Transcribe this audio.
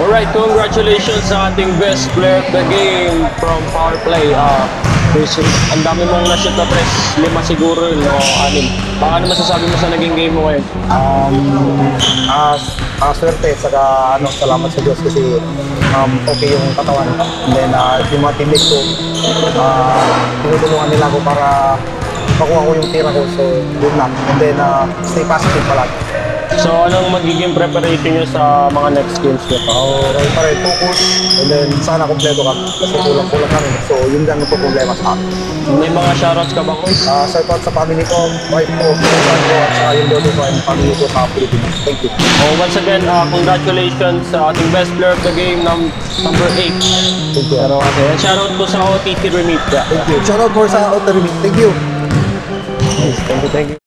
Alright, congratulations sa ating best player of the game from Power Play. Ang dami mong na-shoot na press, 5 siguro yun, o 6. Baka ano masasabi mo sa naging game mo ngayon? Swerte, saka salamat sa Diyos kasi okay yung katawan. And then yung mga teammates ko, tinutulungan nila ako para makuha ko yung tira ko, so good luck. And then stay positive palagi. So, anong magiging preparation nyo sa mga next games nyo? Right pa rin, focus, and then sana kompleto ka kasi kulang-kulang kami. So, yun lang yung problema sa akin. May mga shoutouts ka ba, Coach? Shout out sa family ko, wife ko, pinsan ko, at yung lolo ko, and family ko sa Pilipinas. Thank you. Once again, congratulations sa ating best player of the game, number 8. Thank you. And shoutout po sa OTT Remit. Thank you. Shout out for sa OTT Remit. Thank you. Thank you.